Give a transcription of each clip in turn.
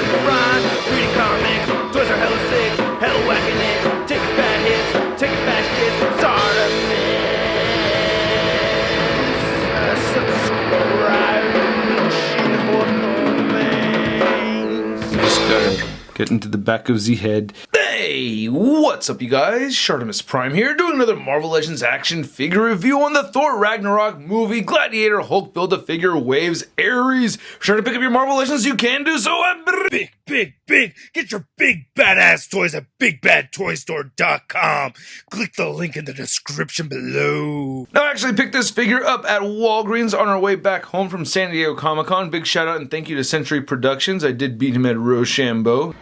watching the rhyme, reading comics, toys are hella sick, hella whacking it, taking bad hits, taking bad shits, Articulation, subscribe, Just gotta get into the back of the head. Hey, what's up you guys? ShartimusPrime here, doing another Marvel Legends action figure review on the Thor Ragnarok movie, Gladiator, Hulk Build-A-Figure, Waves, Ares. Trying to pick up your Marvel Legends, you can do so at Big. Get your big badass toys at BigBadToyStore.com. Click the link in the description below. Now, I actually picked this figure up at Walgreens on our way back home from San Diego Comic-Con. Big shout out and thank you to Century Productions. I did beat him at Rochambeau.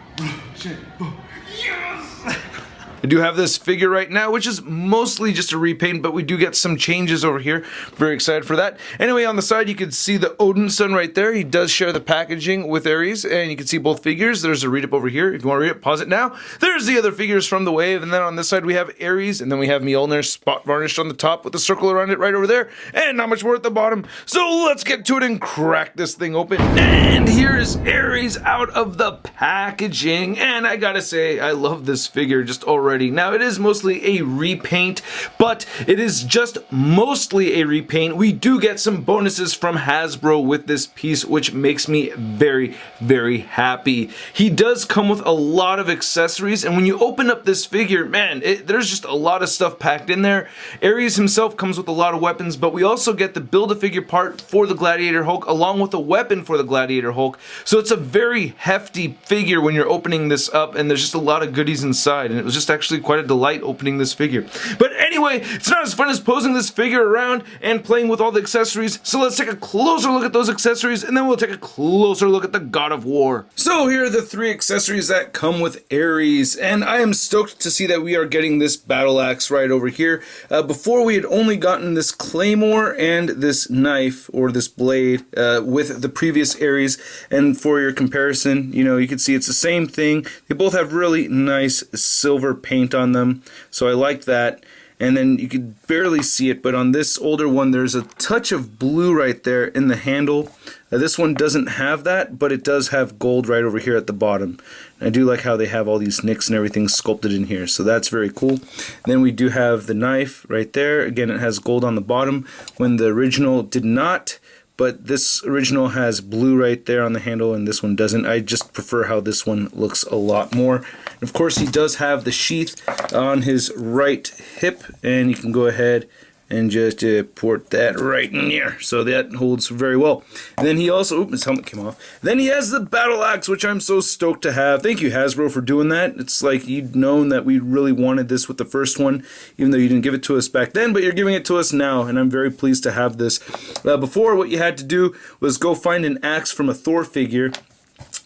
I do have this figure right now, which is mostly just a repaint, but we do get some changes over here. Very excited for that. Anyway, on the side, you can see the Odin son right there. He does share the packaging with Ares, and you can see both figures. There's a read-up over here. If you want to read it, pause it now. There's the other figures from the wave, and then on this side, we have Ares, and then we have Mjolnir spot varnished on the top with a circle around it right over there, and not much more at the bottom. So let's get to it and crack this thing open. And here's Ares out of the packaging, and I gotta say, I love this figure just already. Now, it is mostly a repaint, but it is just mostly a repaint. We do get some bonuses from Hasbro with this piece, which makes me very, very happy. He does come with a lot of accessories, and when you open up this figure, man, there's just a lot of stuff packed in there. Ares himself comes with a lot of weapons, but we also get the Build-A-Figure part for the Gladiator Hulk, along with a weapon for the Gladiator Hulk. So it's a very hefty figure when you're opening this up, and there's just a lot of goodies inside, and it was just actually quite a delight opening this figure. But anyway, it's not as fun as posing this figure around and playing with all the accessories, so let's take a closer look at those accessories, and then we'll take a closer look at the God of War. So here are the three accessories that come with Ares, and I am stoked to see that we are getting this battle axe right over here. Before, we had only gotten this claymore and this knife, or this blade, with the previous Ares, and for your comparison, you can see it's the same thing. They both have really nice silver paint on them, so I like that. And then you could barely see it, but on this older one there's a touch of blue right there in the handle. This one doesn't have that, but it does have gold right over here at the bottom. And I do like how they have all these nicks and everything sculpted in here, so that's very cool. Then we do have the knife right there. Again, it has gold on the bottom when the original did not. But this original has blue right there on the handle, and this one doesn't. I just prefer how this one looks a lot more. And of course, he does have the sheath on his right hip, and you can go ahead and just port that right in there. So that holds very well. And then he also, oops, his helmet came off. Then he has the battle axe, which I'm so stoked to have. Thank you, Hasbro, for doing that. It's like you'd known that we really wanted this with the first one, even though you didn't give it to us back then, but you're giving it to us now, and I'm very pleased to have this. Before, what you had to do was go find an axe from a Thor figure.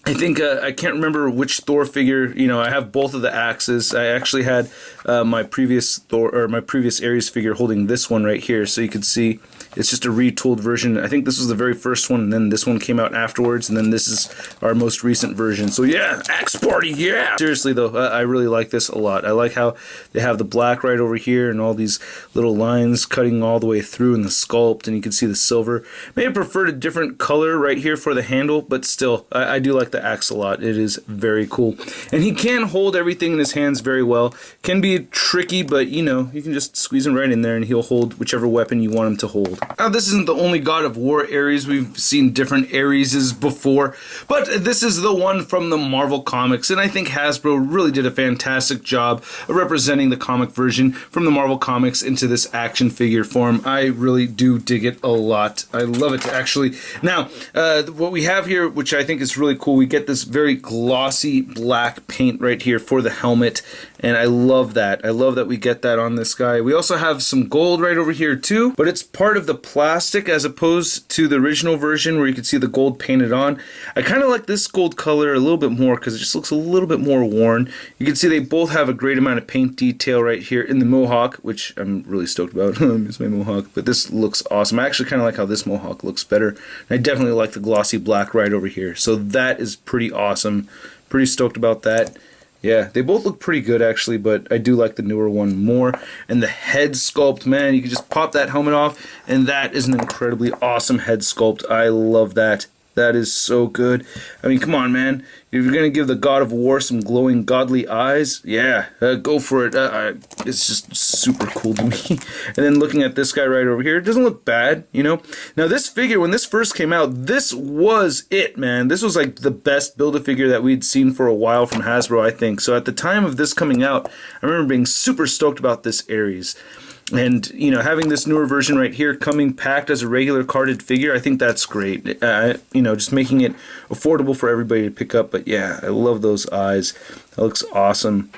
I think, I can't remember which Thor figure, I have both of the axes. I actually had my previous Thor, or my previous Ares figure holding this one right here, so you could see it's just a retooled version. I think this was the very first one, and then this one came out afterwards, and then this is our most recent version. So yeah, axe party, yeah! Seriously though, I really like this a lot. I like how they have the black right over here, and all these little lines cutting all the way through in the sculpt, and you can see the silver. May have preferred a different color right here for the handle, but still, I do like the axe a lot. It is very cool. And he can hold everything in his hands very well. Can be tricky, but you can just squeeze him right in there and he'll hold whichever weapon you want him to hold. Now, this isn't the only God of War Ares. We've seen different Areses before, but this is the one from the Marvel Comics, and I think Hasbro really did a fantastic job of representing the comic version from the Marvel Comics into this action figure form. I really do dig it a lot. I love it, actually. Now, what we have here, which I think is really cool, we get this very glossy black paint right here for the helmet, and I love that. I love that we get that on this guy. We also have some gold right over here too, but it's part of the plastic as opposed to the original version where you can see the gold painted on. I kind of like this gold color a little bit more because it just looks a little bit more worn. You can see they both have a great amount of paint detail right here in the mohawk, which I'm really stoked about. It's my mohawk, but this looks awesome. I actually kind of like how this mohawk looks better. I definitely like the glossy black right over here, so that is pretty awesome. Pretty stoked about that. Yeah, they both look pretty good actually, but I do like the newer one more. And the head sculpt, man, you can just pop that helmet off, and that is an incredibly awesome head sculpt. I love that. That is so good. I mean, come on, man. If you're going to give the God of War some glowing godly eyes, yeah, go for it. It's just super cool to me. And then looking at this guy right over here, it doesn't look bad, you know? Now, this figure, when this first came out, this was it, man. This was like the best Build-A-Figure that we'd seen for a while from Hasbro, I think. So at the time of this coming out, I remember being super stoked about this Ares. And, you know, having this newer version right here coming packed as a regular carded figure, I think that's great. You know, just making it affordable for everybody to pick up. But yeah, I love those eyes. That looks awesome.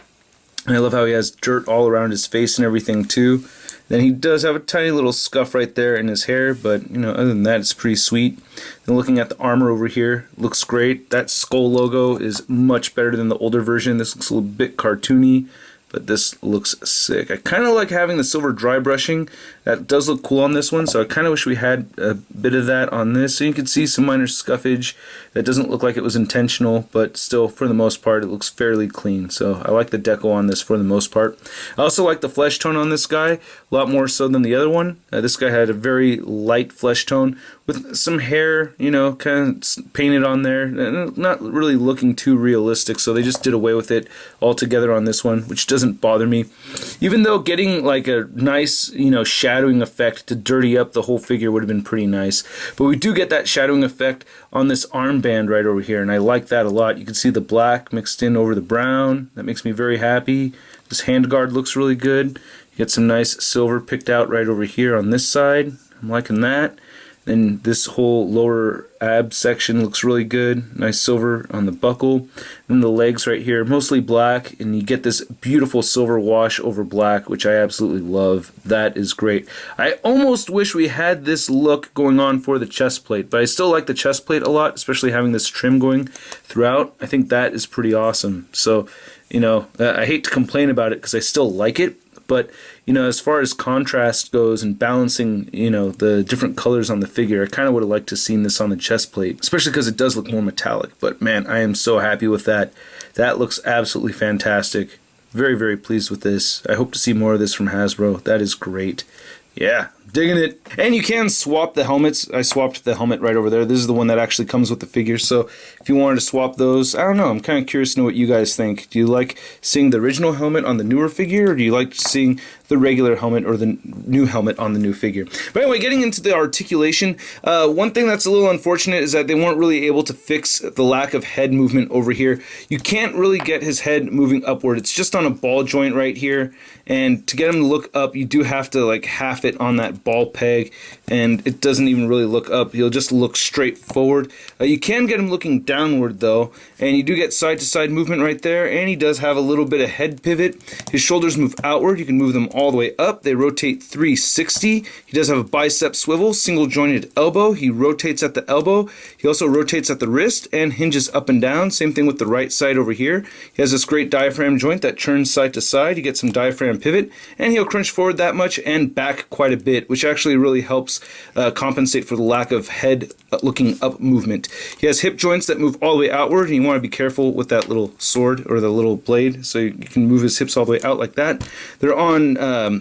And I love how he has dirt all around his face and everything too. Then he does have a tiny little scuff right there in his hair, but, you know, other than that, it's pretty sweet. Then looking at the armor over here, looks great. That skull logo is much better than the older version. This looks a little bit cartoony, but this looks sick. I kind of like having the silver dry brushing. That does look cool on this one, so I kind of wish we had a bit of that on this. So you can see some minor scuffage. That doesn't look like it was intentional, but still, for the most part, it looks fairly clean. So I like the deco on this for the most part. I also like the flesh tone on this guy, a lot more so than the other one. This guy had a very light flesh tone with some hair, you know, kind of painted on there. Not really looking too realistic, so they just did away with it altogether on this one, which doesn't bother me. Even though getting like a nice, you know, shadowing effect to dirty up the whole figure would have been pretty nice. But we do get that shadowing effect on this armband right over here, and I like that a lot. You can see the black mixed in over the brown. That makes me very happy. This handguard looks really good. You get some nice silver picked out right over here on this side. I'm liking that. Then this whole lower ab section looks really good. Nice silver on the buckle. Then the legs right here, mostly black, and you get this beautiful silver wash over black, which I absolutely love. That is great. I almost wish we had this look going on for the chest plate, but I still like the chest plate a lot, especially having this trim going throughout. I think that is pretty awesome. So, you know, I hate to complain about it because I still like it. But, you know, as far as contrast goes and balancing, you know, the different colors on the figure, I kind of would have liked to have seen this on the chest plate, especially because it does look more metallic. But, man, I am so happy with that. That looks absolutely fantastic. Very, very pleased with this. I hope to see more of this from Hasbro. That is great. Yeah, digging it. And you can swap the helmets. I swapped the helmet right over there. This is the one that actually comes with the figure. So if you wanted to swap those, I don't know. I'm kind of curious to know what you guys think. Do you like seeing the original helmet on the newer figure, or do you like seeing the regular helmet or the new helmet on the new figure? But anyway, getting into the articulation, one thing that's a little unfortunate is that they weren't really able to fix the lack of head movement over here. You can't really get his head moving upward. It's just on a ball joint right here, and to get him to look up, you do have to like half it on that ball peg, and it doesn't even really look up. He'll just look straight forward. You can get him looking downward though, and you do get side to side movement right there, and he does have a little bit of head pivot. His shoulders move outward. You can move them all the way up. They rotate 360. He does have a bicep swivel, single jointed elbow. He rotates at the elbow. He also rotates at the wrist and hinges up and down. Same thing with the right side over here. He has this great diaphragm joint that turns side to side. You get some diaphragm pivot, and he'll crunch forward that much and back quite a bit, which actually really helps compensate for the lack of head looking up movement. He has hip joints that move all the way outward, and you want to be careful with that little sword or the little blade, so you can move his hips all the way out like that. They're on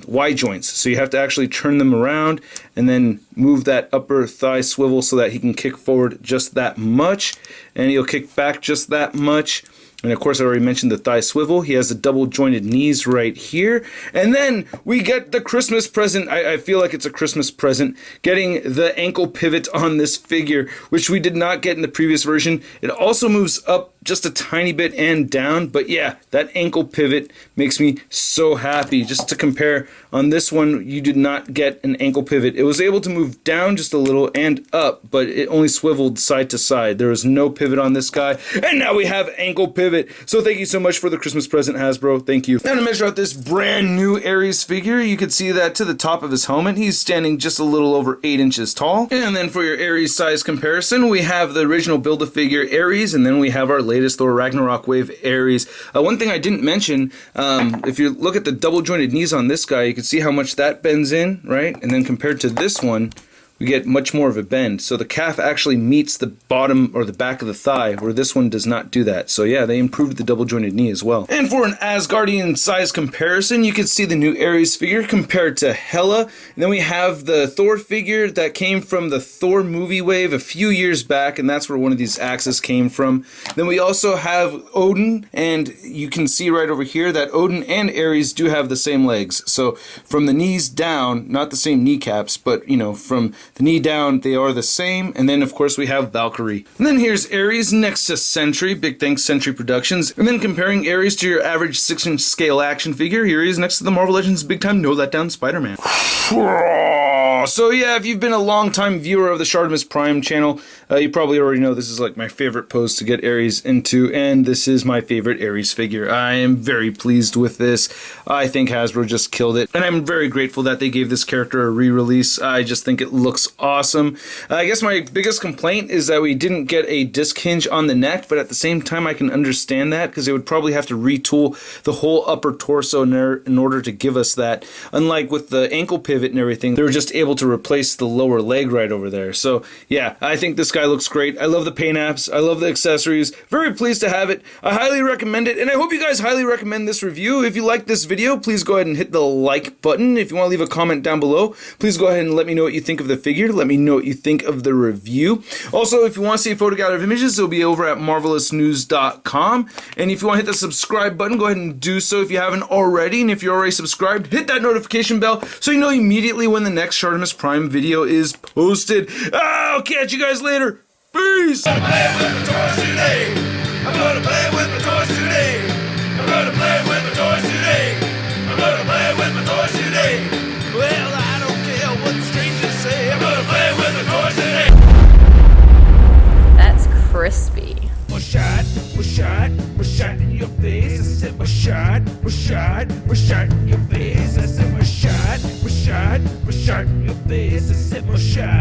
Y joints, so you have to actually turn them around and then move that upper thigh swivel so that he can kick forward just that much, and he'll kick back just that much. And of course, I already mentioned the thigh swivel. He has the double jointed knees right here. And then we get the Christmas present. I feel like it's a Christmas present. Getting the ankle pivot on this figure, which we did not get in the previous version. It also moves up just a tiny bit and down. But yeah, that ankle pivot makes me so happy. Just to compare, on this one, you did not get an ankle pivot. It was able to move down just a little and up, but it only swiveled side to side. There was no pivot on this guy. And now we have ankle pivot. So thank you so much for the Christmas present, Hasbro. Thank you. Now to measure out this brand new Ares figure, you can see that to the top of his helmet, he's standing just a little over 8 inches tall. And then for your Ares size comparison, we have the original Build-A-Figure Ares, and then we have our latest Thor Ragnarok Wave Ares. One thing I didn't mention, if you look at the double jointed knees on this guy, you can see how much that bends in, right? And then compared to this one, we get much more of a bend. So the calf actually meets the bottom or the back of the thigh, where this one does not do that. So yeah, they improved the double jointed knee as well. And for an Asgardian size comparison, you can see the new Ares figure compared to Hela. And then we have the Thor figure that came from the Thor movie wave a few years back, and that's where one of these axes came from. Then we also have Odin, and you can see right over here that Odin and Ares do have the same legs. So from the knees down, not the same kneecaps, but you know, from the knee down, they are the same. And then of course we have Valkyrie. And then here's Ares next to Sentry. Big thanks Sentry Productions. And then comparing Ares to your average 6-inch scale action figure, here he is next to the Marvel Legends Big Time No Letdown Spider-Man. So yeah, if you've been a long-time viewer of the ShartimusPrime channel, you probably already know this is like my favorite pose to get Ares into, and this is my favorite Ares figure. I am very pleased with this. I think Hasbro just killed it, and I'm very grateful that they gave this character a re-release. I just think it looks awesome. I guess my biggest complaint is that we didn't get a disc hinge on the neck, but at the same time I can understand that, because they would probably have to retool the whole upper torso in order to give us that. Unlike with the ankle pivot and everything, they were just able to replace the lower leg right over there. So yeah, I think this guy looks great. I love the paint apps. I love the accessories. Very pleased to have it. I highly recommend it, and I hope you guys highly recommend this review. If you like this video, please go ahead and hit the like button. If you want to leave a comment down below, please go ahead and let me know what you think of the figure. Let me know what you think of the review. Also, if you want to see a photo gallery of images, it'll be over at marvelousnews.com. And if you want to hit the subscribe button, go ahead and do so if you haven't already. And if you're already subscribed, hit that notification bell so you know immediately when the next ShartimusPrime video is posted. I'll catch you guys later. Peace! I'm gonna play with my toys today. I'm gonna play with my toys today. I'm gonna play with my toys today. I'm gonna play with my toys today. Well, I don't care what the strangers say. I'm gonna play with my toys today. That's crispy. We're shot in your face. I said we're shot in your face. I said we're shot in your face. I said we're shot.